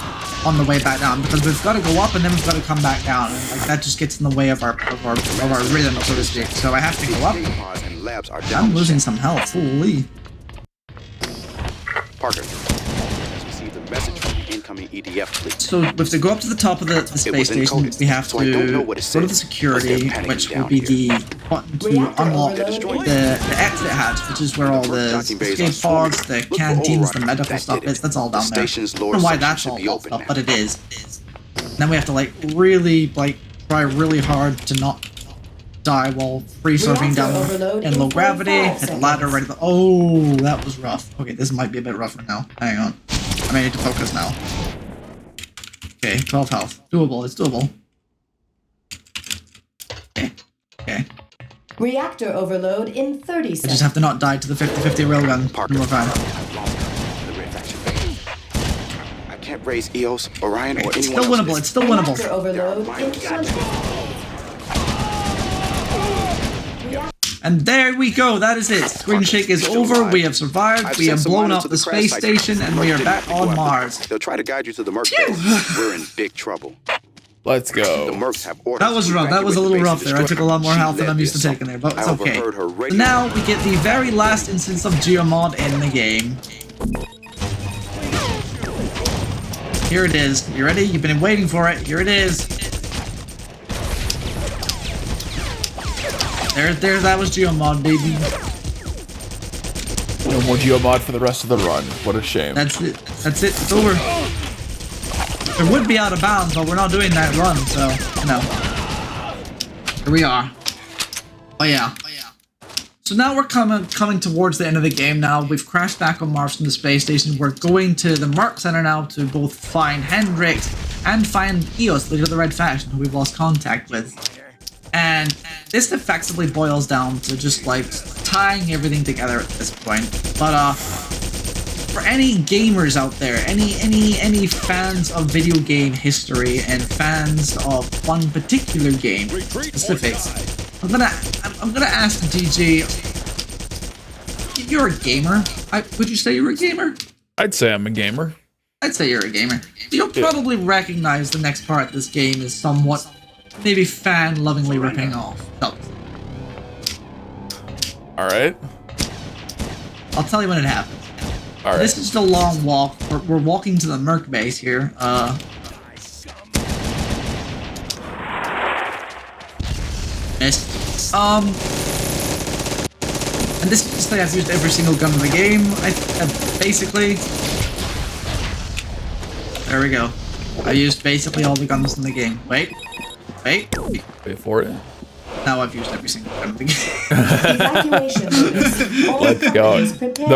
on the way back down, because we've got to go up and then we've got to come back down, and like that just gets in the way of our rhythm, so to speak. So I have to go up. I'm losing some health. Holy. Parker has received a message from the incoming EDF fleet. So we have to go up to the top of the space station. We have to go to the security, which will be the button to unlock the exit hatch, which is where all the escape pods, the canteens, the medical stuff is. That's all down there. I don't know why that's all locked up, but it is. And then we have to really try really hard to not die while free surfing down in low gravity. Hit the ladder right at the. Oh, that was rough. Okay, this might be a bit rougher now. Hang on. I may need to focus now. Okay, 12 health. Doable. It's doable. Okay. Reactor overload in 30 seconds. I just have to not die to the 50-50 railgun. Parker, More time. I can't raise EOS, Orion, or anyone else. It's still winnable. It's still winnable. Reactor overload in 20. And there we go, that is it. Screen shake is over, we have survived, we have blown up the space station, and we are back on Mars. They'll try to guide you to the Merc base. We're in big trouble. Let's go. The Mercs have orders. That was rough, that was a little rough there. I took a lot more health than I'm used to taking there, but it's okay. So now we get the very last instance of Geomod in the game. Here it is. You ready? You've been waiting for it. Here it is. There, that was Geomod, baby. No more Geomod for the rest of the run. What a shame. That's it. That's it. It's over. It would be out of bounds, but we're not doing that run, so, you know. Here we are. Oh, yeah. So now we're coming towards the end of the game now. We've crashed back on Mars from the space station. We're going to the Merc Center now to both find Hendrix and find Eos, leader of the Red Faction, who we've lost contact with. And this effectively boils down to just tying everything together at this point. But for any gamers out there, any fans of video game history and fans of one particular game specifics, I'm gonna ask DG. You're a gamer. Would you say you're a gamer? I'd say I'm a gamer. I'd say you're a gamer. You'll probably recognize the next part of this game is somewhat. Maybe fan-lovingly ripping off. No. Alright. I'll tell you when it happens. Alright. This is just a long walk. We're walking to the Merc base here. Missed. And this is like I've used every single gun in the game, basically. There we go. I used basically all the guns in the game. Wait for it. Now I've used every single gun in the game. Let's go.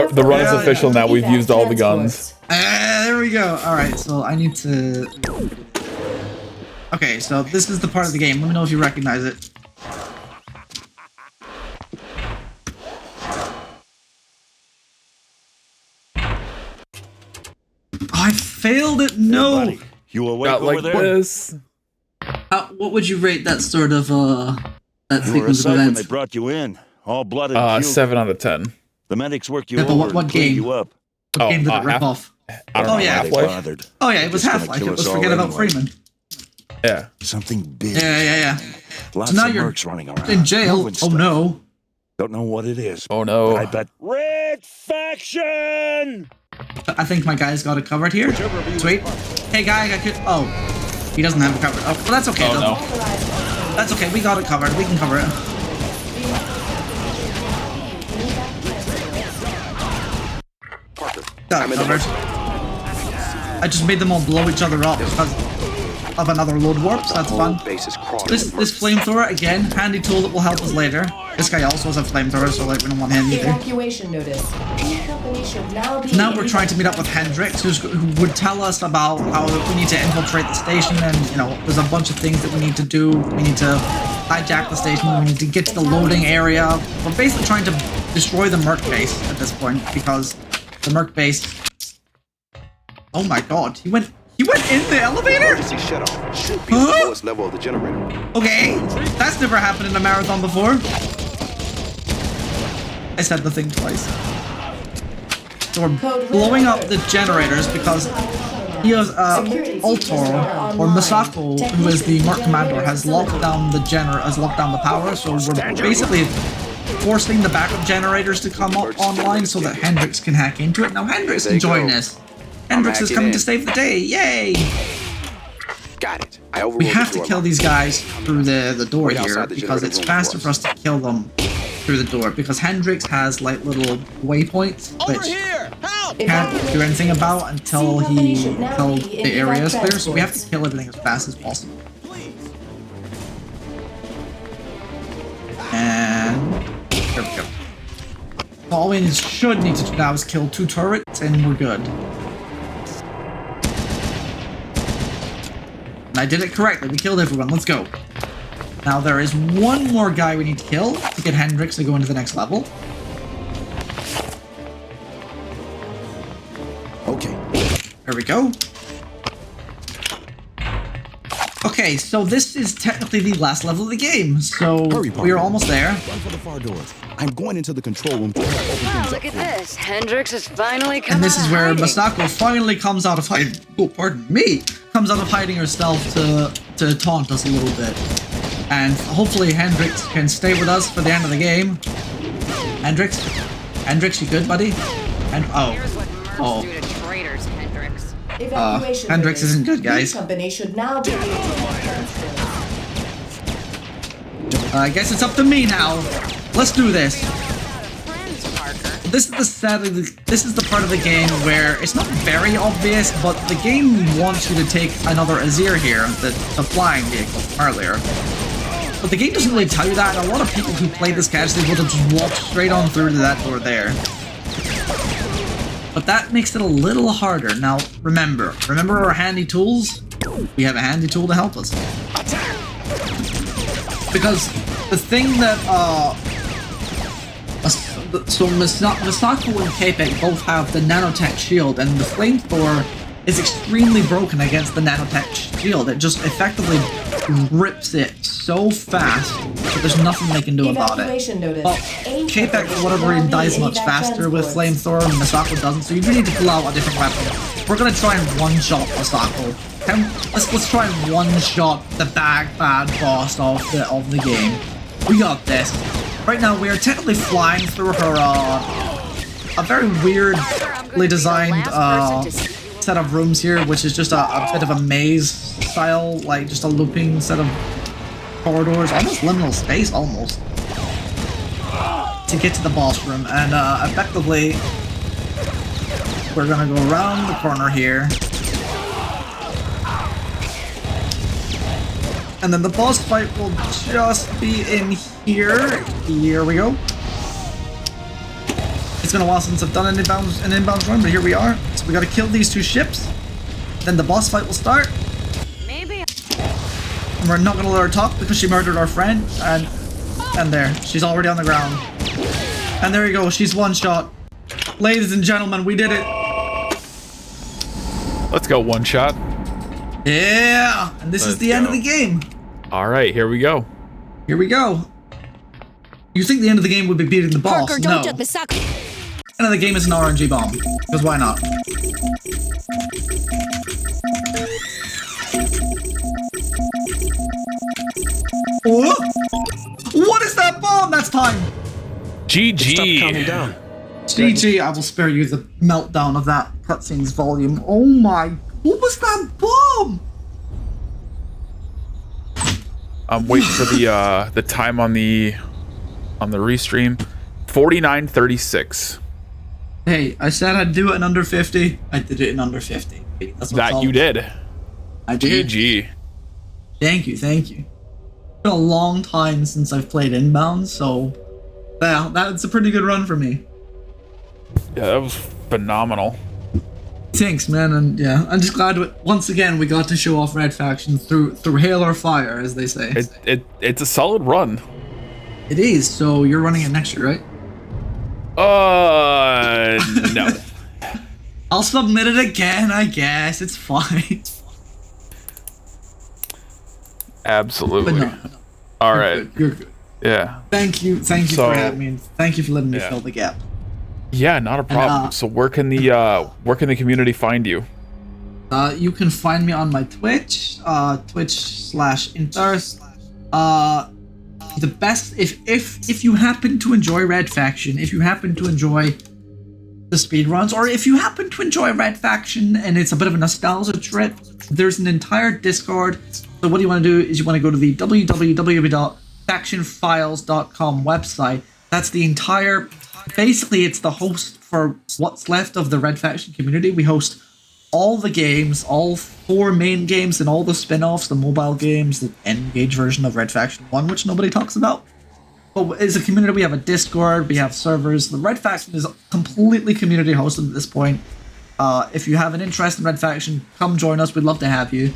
The run is official now. We've used all the guns. There we go. Alright, so I need to... Okay, so this is the part of the game. Let me know if you recognize it. I failed it. No. Hey, buddy, you awake Got over like there? this. What would you rate that sort of that You were a sequence of sight when events? they brought you in, all blood and 7 out of 10. The medics worked you Yeah, but over what and cleaned game? you up. What game did it rip Half- off? I don't know. yeah. They Half-Life? bothered. Oh yeah, it was Just gonna Half-Life. kill It was us all Forget About anyway. Freeman. Yeah. Something big. Yeah. Lots So now of you're mercs running around. in jail. moving Oh stuff. no. Don't know what it is. Oh no. I bet. Red faction. I think my guy's got it covered here. Sweet. Hey guy, I could. Oh, he doesn't have it covered. Oh, well, that's okay. Oh though. no. That's okay. We got it covered. We can cover it. Got it covered. I just made them all blow each other up because of another load warp, so that's fun. Base is crawling. This flamethrower, again, handy tool that will help us later. This guy also has a flamethrower, so like we don't want him either. Evacuation notice. Company should now be Now we're trying to meet up with Hendrix, who would tell us about how we need to infiltrate the station, and you know, there's a bunch of things that we need to do. We need to hijack the station. We need to get to the loading area. We're basically trying to destroy the Merc base at this point because the Merc base. Oh my God, he went in the elevator? Emergency shut off. Should be at the lowest level of the generator. Okay, that's never happened in a marathon before. I said the thing twice. So we're blowing up the generators because he has Ultor or Masako, who is the Merc commander, has locked down the power. So we're basically forcing the backup generators to come up online so that Hendrix can hack into it. Now Hendrix can join this. Hendrix is coming to save the day. Yay! Got it. We have to kill these guys through the door here because it's faster for us to kill them through the door because Hendrix has like little waypoints which can't do anything about until the area is clear, so we have to kill everything as fast as possible. And there we go. All we should need to do now is kill 2 turrets and we're good. And I did it correctly. We killed everyone. Let's go. Now there is one more guy we need to kill to get Hendrix to go into the next level. Okay. There we go. Okay, so this is technically the last level of the game. So Hurry, we are almost there. Run for the far doors. I'm going into the control room to help open Wow, things look up at for you. this. Hendrix has finally come And this out is of where hiding. Masako finally comes out of hiding. Oh, pardon me. Comes out of hiding herself to taunt us a little bit. And hopefully Hendrix can stay with us for the end of the game. Hendrix? Hendrix, you good, buddy? And Here's what Mercs do to traitors, Hendrix. Evacuation Hendrix notice. isn't good, guys. B company should now be I guess it's up to me now. Let's do this. Friends, Parker. This is the part of the game where it's not very obvious, but the game wants you to take another Azir here, the flying vehicle earlier. But the game doesn't really tell you that, and a lot of people who play this casually would have just walked straight on through to that door there. But that makes it a little harder. Now, remember our handy tools? We have a handy tool to help us. Because the thing that, so Masako and Capek both have the nanotech shield, and the flamethrower is extremely broken against the nanotech shield. It just effectively rips it so fast that there's nothing they can do about it. evacuation notice. Well, Capek, for whatever reason, dies much faster with flamethrower, and Masako doesn't, so you really need to pull out a different weapon. We're gonna try and one-shot Masako. Let's try and one-shot the bad boss of the game. We got this. Right now, we are technically flying through her a very weirdly designed set of rooms here, which is just a bit of a maze style, like just a looping set of corridors, almost liminal space, almost. to get to the boss room, and effectively, we're gonna go around the corner here. And then the boss fight will just be in here. Here we go. It's been a while since I've done an inbound run, but here we are. So we gotta kill these 2 ships. Then the boss fight will start. Maybe. And we're not gonna let her talk because she murdered our friend. And there, she's already on the ground. And there you go, she's one shot. Ladies and gentlemen, we did it. Let's go one shot. Yeah, and this is the end of the game. All right, here we go. Here we go. You think the end of the game would be beating the boss? Parker, No. don't jump the suck. End of the game is an RNG bomb. Because why not? Oh! What is that bomb? That's time. GG. down. GG, I will spare you the meltdown of that cutscene's volume. Oh my, what was that bomb? I'm waiting for the time on the restream. 49:36. Hey, I said I'd do it in under 50. I did it in under 50. That's That you did. I did. GG. Thank you, thank you. It's been a long time since I've played Inbound, so yeah, that's a pretty good run for me. Yeah, that was phenomenal. Thanks, man, and yeah, I'm just glad once again we got to show off Red Faction through hail or fire, as they say. It's a solid run. It is. So you're running it next year, right? No. I'll submit it again, I guess. It's fine. Absolutely. But no. All You're right. good, you're good. Yeah. Thank you So- for having me, and thank you for letting me Yeah. fill the gap. Yeah, not a problem. So where can the community find you? You can find me on my Twitch, Twitch/Intharth. The best if you happen to enjoy Red Faction, if you happen to enjoy the speedruns, or if you happen to enjoy Red Faction and it's a bit of a nostalgia trip, there's an entire Discord. So what you want to do is you want to go to the www.factionfiles.com website. That's the entire. Basically, it's the host for what's left of the Red Faction community. We host all the games, all 4 main games, and all the spin-offs, the mobile games, the N-Gage version of Red Faction 1, which nobody talks about. But as a community, we have a Discord, we have servers. The Red Faction is completely community hosted at this point. If you have an interest in Red Faction, come join us. We'd love to have you.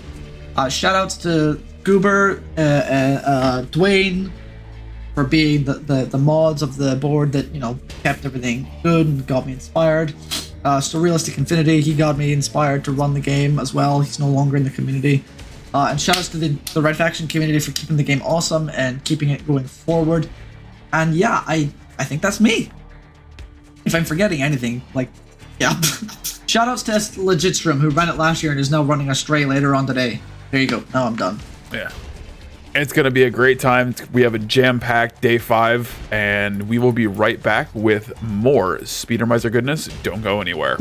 Shoutouts to Goober, Dwayne, for being the mods of the board that, you know, kept everything good and got me inspired. Surrealistic Infinity, he got me inspired to run the game as well. He's no longer in the community. And shoutouts to the Red Faction community for keeping the game awesome and keeping it going forward. And yeah, I think that's me. If I'm forgetting anything, like, yeah. Shoutouts to Legitstrom, who ran it last year and is now running Astray later on today. There you go. Now I'm done. Yeah. It's going to be a great time. We have a jam-packed day 5, and we will be right back with more Speedromizer goodness. Don't go anywhere.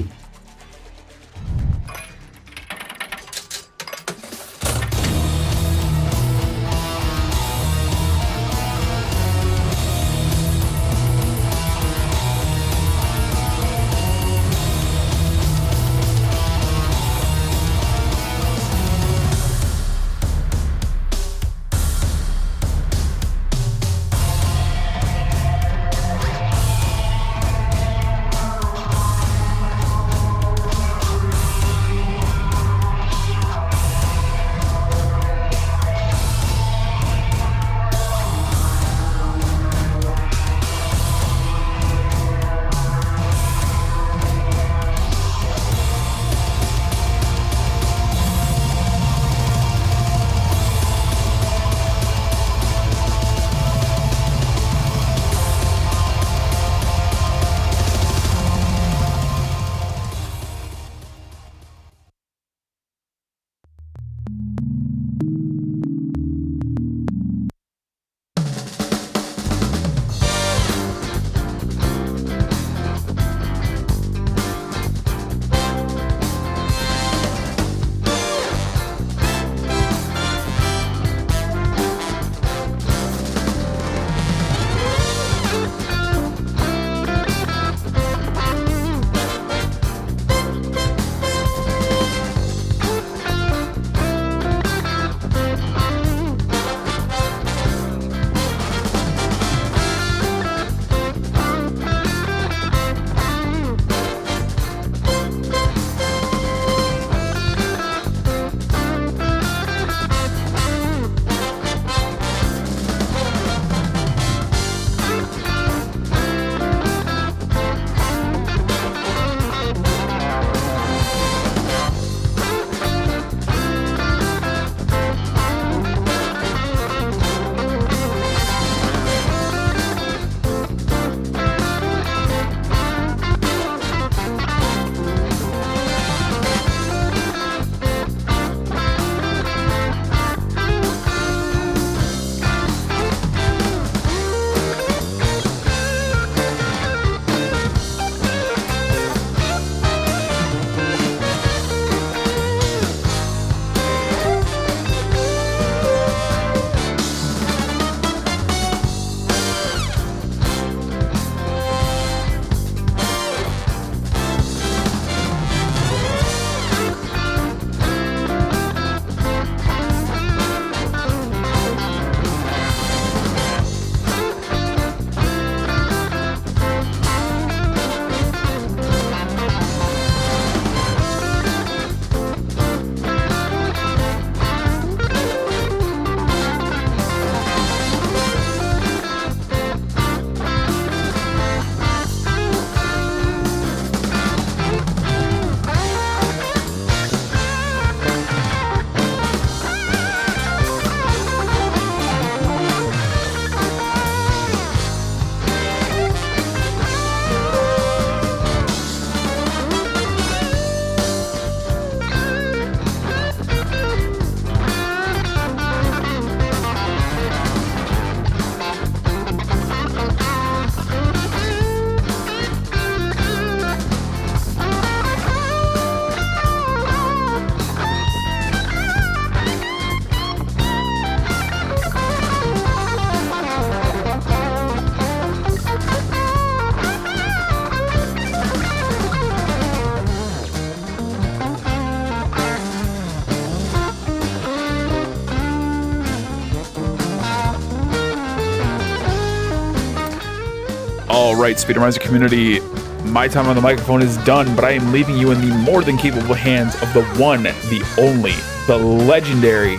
All right, Speedromizer community, my time on the microphone is done, but I am leaving you in the more than capable hands of the one, the only, the legendary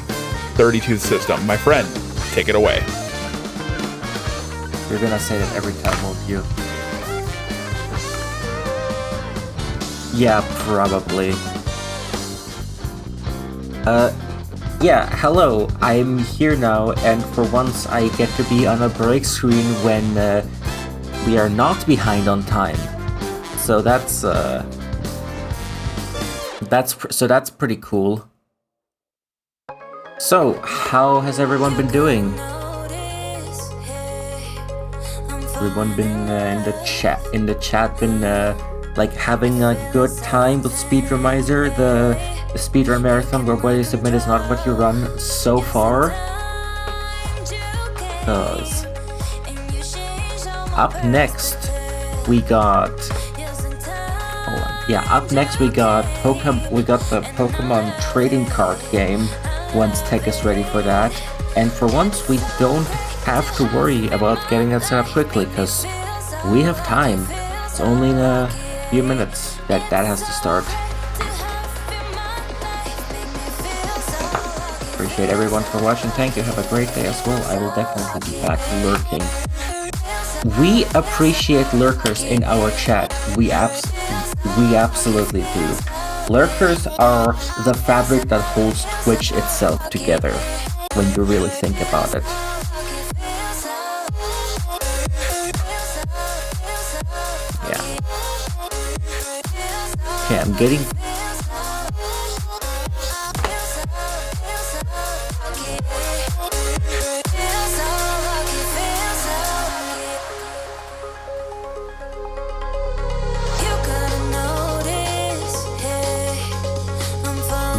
32th system. My friend, take it away. You're gonna say that every time, won't you? Yeah, probably. Yeah, hello, I'm here now, and for once I get to be on a break screen when we are not behind on time. So that's pretty cool. So, how has everyone been doing? Everyone been in the chat been like having a good time with Speedromizer, the speedrun marathon where what you submit is not what you run so far. Cause up next we got up next we got the Pokemon trading card game once tech is ready for that. And for once we don't have to worry about getting that set up quickly because we have time. It's only in a few minutes that has to start. Appreciate everyone for watching. Thank you. Have a great day as well. I will definitely be back lurking. We appreciate lurkers in our chat. We absolutely do. Lurkers are the fabric that holds Twitch itself together when you really think about it. Yeah. Okay, I'm getting...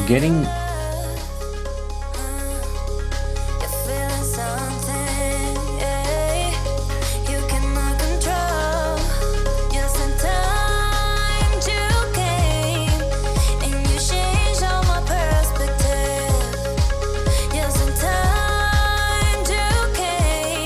getting